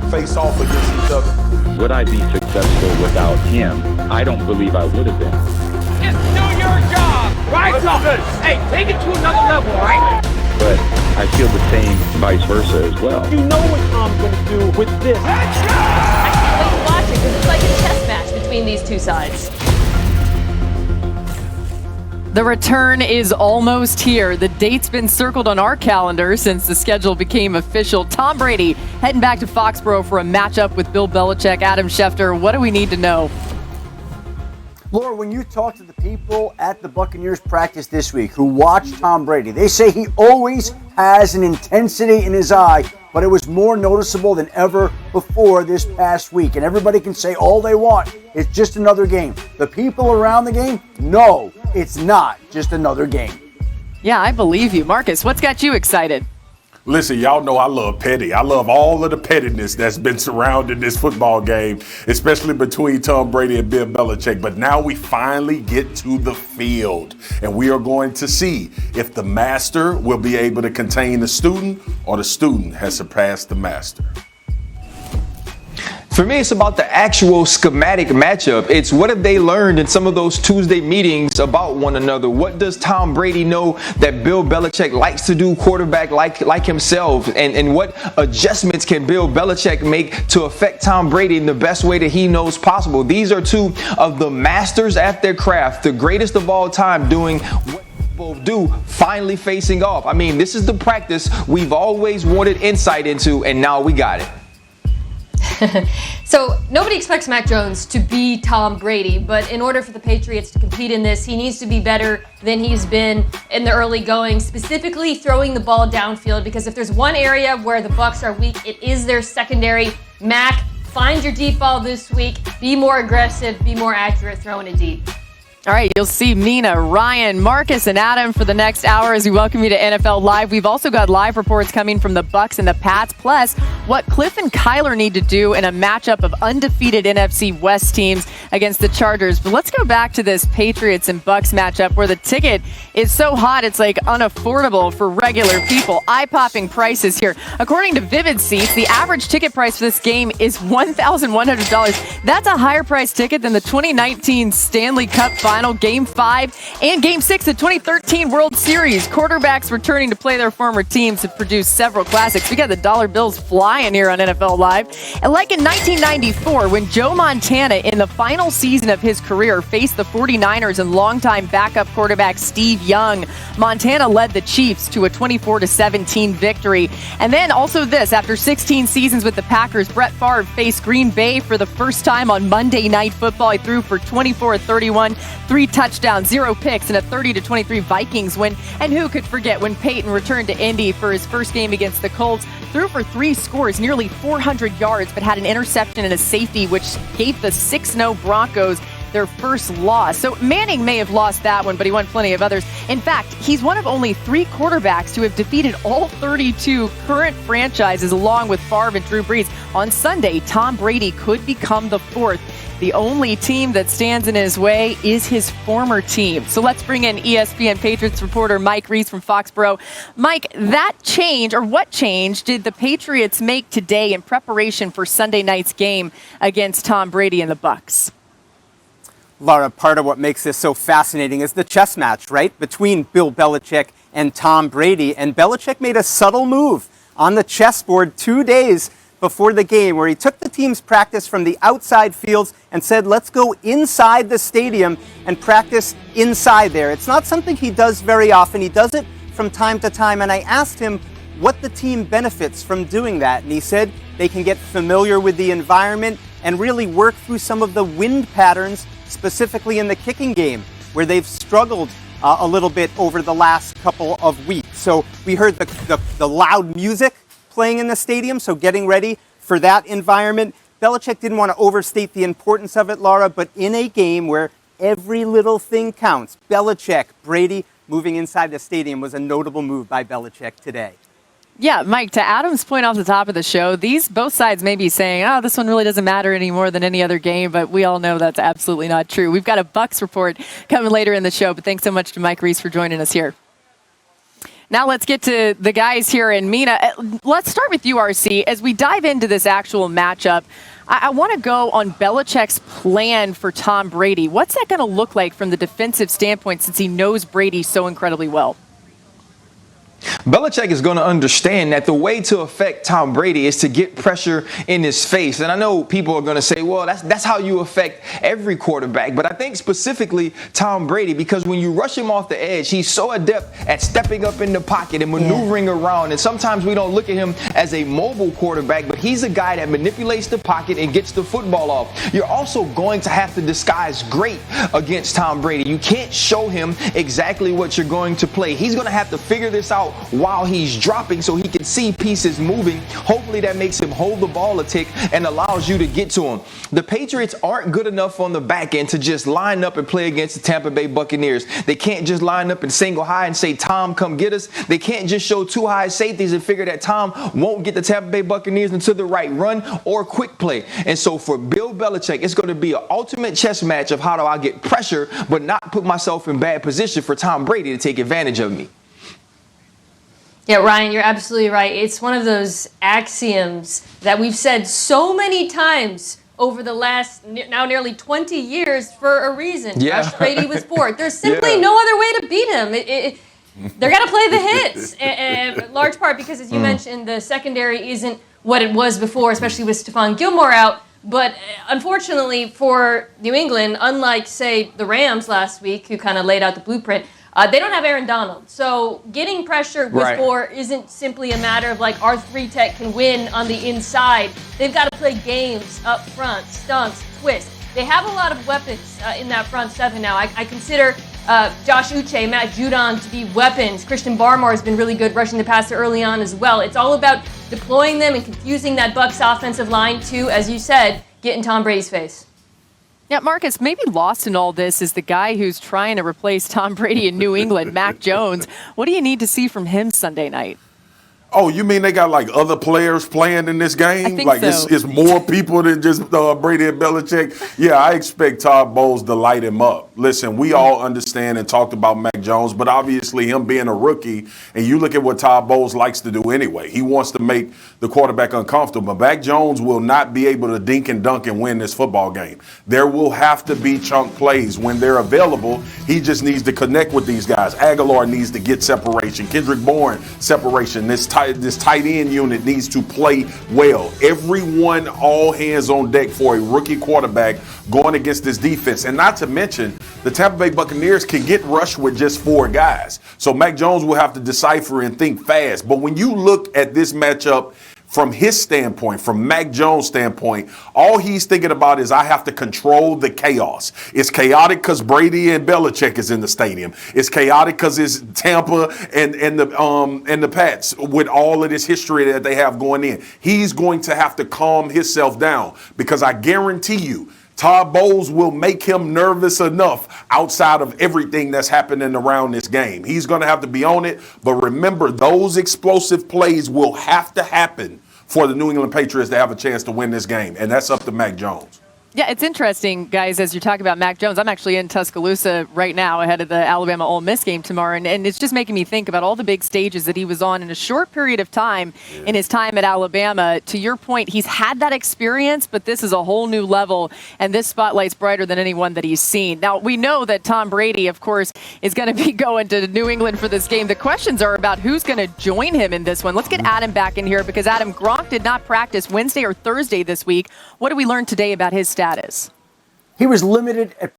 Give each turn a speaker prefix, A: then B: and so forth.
A: face off against each other.
B: Would I be successful without him? I don't believe I would have been.
C: Just do your job, right? Hey, take it to another level, right?
B: But I feel the same vice versa as well.
D: You know what Tom's going to do with this.
C: Let's go!
E: I can't wait to watch it because it's like a chess match between these two sides.
F: The return is almost here. The date's been circled on our calendar since the schedule became official. Tom Brady heading back to Foxborough for a matchup with Bill Belichick. Adam Schefter, what do we need to know?
G: Laura, when you talk to the people at the Buccaneers practice this week who watch Tom Brady, they say he always has an intensity in his eye, but it was more noticeable than ever before this past week. And everybody can say all they want. It's just another game. The people around the game, no, it's not just another game.
F: Yeah, I believe you. Marcus, what's got you excited?
A: Listen, y'all know I love petty. I love all of the pettiness that's been surrounding this football game, especially between Tom Brady and Bill Belichick. But now we finally get to the field, and we are going to see if the master will be able to contain the student or the student has surpassed the master.
H: For me, it's about the actual schematic matchup. It's what have they learned in some of those Tuesday meetings about one another? What does Tom Brady know that Bill Belichick likes to do, quarterback like himself? And what adjustments can Bill Belichick make to affect Tom Brady in the best way that he knows possible? These are two of the masters at their craft, the greatest of all time, doing what both do, finally facing off. I mean, this is the practice we've always wanted insight into, and now we got it.
E: So nobody expects Mac Jones to be Tom Brady, but in order for the Patriots to compete in this, he needs to be better than he's been in the early going, specifically throwing the ball downfield, because if there's one area where the Bucs are weak, it is their secondary. Mac, find your deep ball this week, be more aggressive, be more accurate throwing it deep.
F: All right, you'll see Mina, Ryan, Marcus, and Adam for the next hour as we welcome you to NFL Live. We've also got live reports coming from the Bucs and the Pats, plus what Cliff and Kyler need to do in a matchup of undefeated NFC West teams against the Chargers. But let's go back to this Patriots and Bucs matchup where the ticket is so hot it's like unaffordable for regular people. Eye-popping prices here. According to Vivid Seats, the average ticket price for this game is $1,100. That's a higher price ticket than the 2019 Stanley Cup Final, Game 5, and Game 6 of the 2013 World Series. Quarterbacks returning to play their former teams have produced several classics. We got the dollar bills flying here on NFL Live. And like in 1994, when Joe Montana, in the final season of his career, faced the 49ers and longtime backup quarterback Steve Young, Montana led the Chiefs to a 24-17 victory. And then also this, after 16 seasons with the Packers, Brett Favre faced Green Bay for the first time on Monday Night Football. He threw for 24-31, 3 touchdowns, 0 picks, and a 30-23 Vikings win. And who could forget when Peyton returned to Indy for his first game against the Colts, threw for 3 scores, nearly 400 yards, but had an interception and a safety, which gave the 6-0 Broncos their first loss. So Manning may have lost that one, but he won plenty of others. In fact, he's one of only 3 quarterbacks to have defeated all 32 current franchises along with Favre and Drew Brees. On Sunday, Tom Brady could become the 4th. The only team that stands in his way is his former team. So let's bring in ESPN Patriots reporter Mike Reese from Foxborough. Mike, that change, or what change did the Patriots make today in preparation for Sunday night's game against Tom Brady and the Bucs?
D: Laura, part of what makes this so fascinating is the chess match, right, between Bill Belichick and Tom Brady. And Belichick made a subtle move on the chessboard 2 days before the game where he took the team's practice from the outside fields and said, let's go inside the stadium and practice inside there. It's not something he does very often. He does it from time to time. And I asked him what the team benefits from doing that. And he said they can get familiar with the environment and really work through some of the wind patterns, specifically in the kicking game, where they've struggled a little bit over the last couple of weeks. So we heard the loud music playing in the stadium, so getting ready for that environment. Belichick didn't want to overstate the importance of it, Laura, but in a game where every little thing counts, Belichick, Brady moving inside the stadium was a notable move by Belichick today.
F: Yeah, Mike, to Adam's point off the top of the show, both sides may be saying, oh, this one really doesn't matter any more than any other game, but we all know that's absolutely not true. We've got a Bucs report coming later in the show, but thanks so much to Mike Reese for joining us here. Now let's get to the guys here in Mina. Let's start with you, RC. As we dive into this actual matchup, I want to go on Belichick's plan for Tom Brady. What's that going to look like from the defensive standpoint since he knows Brady so incredibly well?
H: Belichick is going to understand that the way to affect Tom Brady is to get pressure in his face. And I know people are going to say, well, that's how you affect every quarterback. But I think specifically Tom Brady, because when you rush him off the edge, he's so adept at stepping up in the pocket and maneuvering around. And sometimes we don't look at him as a mobile quarterback, but he's a guy that manipulates the pocket and gets the football off. You're also going to have to disguise great against Tom Brady. You can't show him exactly what you're going to play. He's going to have to figure this out while he's dropping so he can see pieces moving. Hopefully that makes him hold the ball a tick and allows you to get to him. The Patriots aren't good enough on the back end to just line up and play against the Tampa Bay Buccaneers. They can't just line up and single high and say, Tom, come get us. They can't just show two high safeties and figure that Tom won't get the Tampa Bay Buccaneers into the right run or quick play. And so for Bill Belichick, it's going to be an ultimate chess match of how do I get pressure but not put myself in bad position for Tom Brady to take advantage of me.
E: Yeah, Ryan, you're absolutely right. It's one of those axioms that we've said so many times over the last now nearly 20 years for a reason.
H: Yeah.
E: Josh Brady was bored. There's simply no other way to beat him. They're going to play the hits, in large part because, as you mentioned, the secondary isn't what it was before, especially with Stephon Gilmore out. But unfortunately for New England, unlike, say, the Rams last week, who kind of laid out the blueprint, they don't have Aaron Donald. So getting pressure with four isn't simply a matter of like our three tech can win on the inside. They've got to play games up front, stunts, twists. They have a lot of weapons in that front seven now. I consider Josh Uche, Matt Judon to be weapons. Christian Barmore has been really good rushing the passer early on as well. It's all about deploying them and confusing that Bucs offensive line to, as you said, get in Tom Brady's face.
F: Yeah, Marcus, maybe lost in all this is the guy who's trying to replace Tom Brady in New England, Mac Jones. What do you need to see from him Sunday night?
A: Oh, you mean they got like other players playing in this game?
F: I think
A: like
F: so.
A: It's more people than just Brady and Belichick? Yeah, I expect Todd Bowles to light him up. Listen, we all understand and talked about Mac Jones, but obviously him being a rookie, and you look at what Todd Bowles likes to do anyway. He wants to make the quarterback uncomfortable. But Mac Jones will not be able to dink and dunk and win this football game. There will have to be chunk plays when they're available. He just needs to connect with these guys. Aguilar needs to get separation. Kendrick Bourne, separation. This tight end unit needs to play well. Everyone, all hands on deck for a rookie quarterback going against this defense. And not to mention, the Tampa Bay Buccaneers can get rushed with just four guys. So Mac Jones will have to decipher and think fast. But when you look at this matchup from his standpoint, from Mac Jones' standpoint, all he's thinking about is I have to control the chaos. It's chaotic because Brady and Belichick is in the stadium. It's chaotic because it's Tampa and the Pats with all of this history that they have going in. He's going to have to calm himself down because I guarantee you, Todd Bowles will make him nervous enough outside of everything that's happening around this game. He's going to have to be on it. But remember, those explosive plays will have to happen for the New England Patriots to have a chance to win this game. And that's up to Mac Jones.
F: Yeah, it's interesting, guys, as you're talking about Mac Jones. I'm actually in Tuscaloosa right now ahead of the Alabama-Ole Miss game tomorrow, and it's just making me think about all the big stages that he was on in a short period of time in his time at Alabama. To your point, he's had that experience, but this is a whole new level, and this spotlight's brighter than anyone that he's seen. Now, we know that Tom Brady, of course, is going to be going to New England for this game. The questions are about who's going to join him in this one. Let's get Adam back in here because, Adam, Gronk did not practice Wednesday or Thursday this week. What did we learn today about his status?
G: He was limited at